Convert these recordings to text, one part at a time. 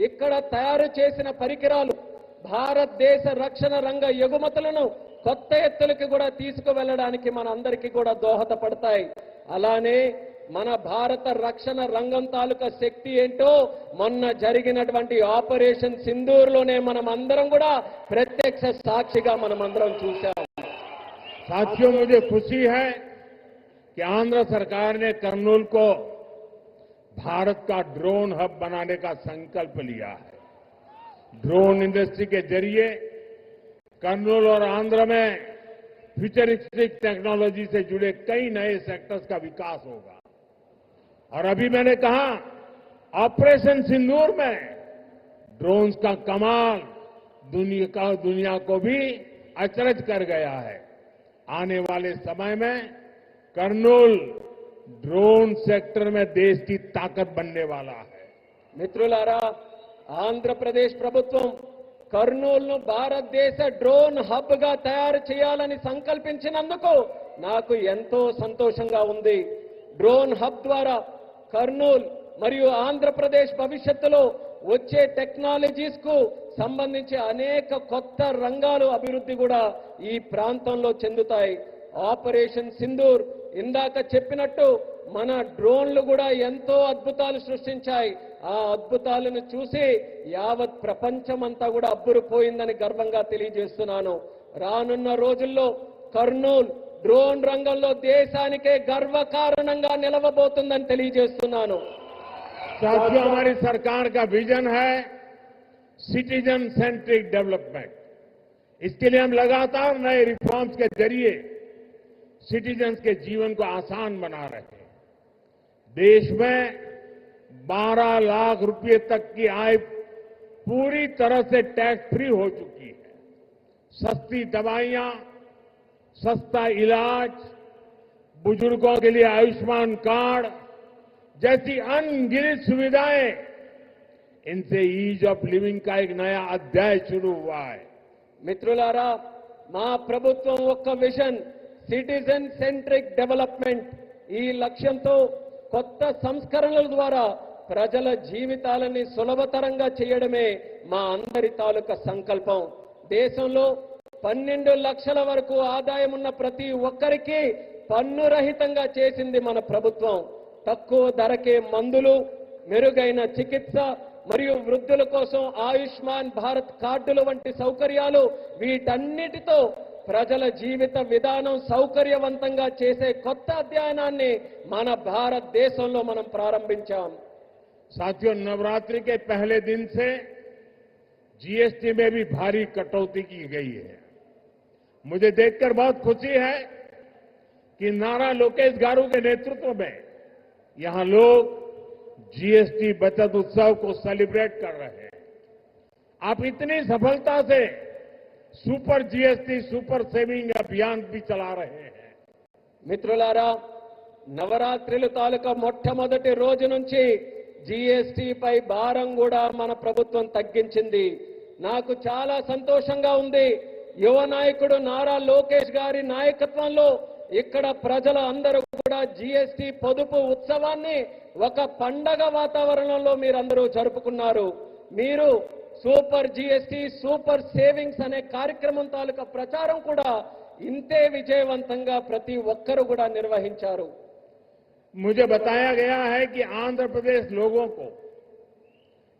ఇక్కడ తయారు చేసిన పరికరాలు భారతదేశ రక్షణ రంగ ఎగుమతులను కొత్త ఎత్తులకు కూడా తీసుకువెళ్ళడానికి మన అందరికీ కూడా దోహదపడతాయి. అలానే మన భారత రక్షణ రంగం తాలూకా శక్తి ఏంటో మొన్న జరిగినటువంటి ఆపరేషన్ సింధూర్లోనే మనం అందరం కూడా ప్రత్యక్ష సాక్షిగా మనం అందరం చూశాం. साथियों, मुझे खुशी है कि आंध्र सरकार ने कर्नूल को भारत का ड्रोन हब बनाने का संकल्प लिया है। ड्रोन इंडस्ट्री के जरिए कर्नूल और आंध्र में फ्यूचरिस्टिक टेक्नोलॉजी से जुड़े कई नए सेक्टर्स का विकास होगा। और अभी मैंने कहा, ऑपरेशन सिंदूर में ड्रोन्स का कमाल दुनिया को भी अचरज कर गया है। आने वाले समय में कर्नूल ड्रोन सेक्टर में देश की ताकत बनने वाला है। మిత్రులారా, ఆంధ్రప్రదేశ్ ప్రభుత్వం కర్నూలును భారతదేశ డ్రోన్ హబ్ గా తయారు చేయాలని సంకల్పించినందుకు నాకు ఎంతో సంతోషంగా ఉంది. డ్రోన్ హబ్ ద్వారా కర్నూలు మరియు ఆంధ్రప్రదేశ్ భవిష్యత్తులో వచ్చే టెక్నాలజీస్ కు సంబంధించి అనేక కొత్త రంగాలు అభివృద్ధి కూడా ఈ ప్రాంతంలో చెందుతాయి. ఆపరేషన్ సింధూర్ ఇందాక చెప్పినట్టు మన డ్రోన్లు కూడా ఎంతో అద్భుతాలు సృష్టించాయి. ఆ అద్భుతాలను చూసి యావత్ ప్రపంచమంతా కూడా అబ్బురుపోయిందని గర్వంగా తెలియజేస్తున్నాను. రానున్న రోజుల్లో కర్నూలు డ్రోన్ రంగంలో దేశానికే గర్వకారణంగా నిలవబోతుందని తెలియజేస్తున్నాను. साथियों, हमारी सरकार का विजन है सिटीजन सेंट्रिक डेवलपमेंट। इसके लिए हम लगातार नए रिफॉर्म्स के जरिए सिटीजन्स के जीवन को आसान बना रहे हैं। देश में 12 लाख रुपए तक की आय पूरी तरह से टैक्स फ्री हो चुकी है। सस्ती दवाइयां, सस्ता इलाज, बुजुर्गों के लिए आयुष्मान कार्ड जैसी अनगिनत सुविधाएं, इनसे ईज ऑफ लिविंग का एक नया अध्याय शुरू हुआ है। మిత్రులారా, మా ప్రభుత్వం ఒక్క విజన్ సిటిజన్ సెంట్రిక్ డెవలప్మెంట్ ఈ లక్ష్యంతో కొత్త సంస్కరణల ద్వారా ప్రజల జీవితాలని సులభతరంగా చేయడమే మా అందరి తాలూకా సంకల్పం. దేశంలో 12 లక్షల వరకు ఆదాయం ఉన్న ప్రతి ఒక్కరికి పన్ను రహితంగా చేసింది మన ప్రభుత్వం. తక్కువ ధరకే మందులు, మెరుగైన చికిత్స మరియు వృద్ధుల కోసం ఆయుష్మాన్ భారత్ కార్డులు వంటి సౌకర్యాలు, వీటన్నిటితో ప్రజల జీవిత విధానం సౌకర్యవంతంగా చేసే కొత్త అధ్యయనాన్ని మన భారతదేశంలో మనం ప్రారంభించాం. साथियों, नवरात्रि के पहले दिन से जीएसटी में भी भारी कटौती की गई है। मुझे देखकर बहुत खुशी है कि नारा लोकेश गारू के नेतृत्व में यहां लोग जीएसटी बचत उत्सव को सेलिब्रेट कर रहे हैं। आप इतनी सफलता से सुपर जीएसटी सुपर सेविंग अभियान भी चला रहे हैं। మిత్రులారా, నవరాత్రుల తాలూకా మొట్టమొదటి రోజు నుంచి జీఎస్టీ పై భారం కూడా మన ప్రభుత్వం తగ్గించింది. నాకు చాలా సంతోషంగా ఉంది. యువ నాయకుడు నారా లోకేష్ గారి నాయకత్వంలో ఇక్కడ ప్రజల అందరూ కూడా జీఎస్టీ పొదుపు ఉత్సవాన్ని ఒక పండగ వాతావరణంలో మీరందరూ జరుపుకున్నారు. మీరు సూపర్ జీఎస్టీ సూపర్ సేవింగ్స్ అనే కార్యక్రమం తాలూకా ప్రచారం కూడా ఇంతే విజయవంతంగా ప్రతి ఒక్కరూ కూడా నిర్వహించారు. मुझे बताया गया है कि आंध्र प्रदेश लोगों को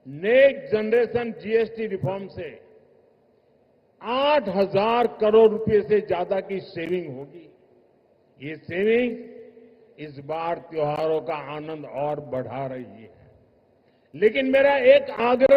नेक्स्ट जनरेशन जीएसटी रिफॉर्म से 8,000 करोड़ रुपए से ज्यादा की सेविंग होगी। ये सेविंग इस बार त्योहारों का आनंद और बढ़ा रही है। लेकिन मेरा एक आग्रह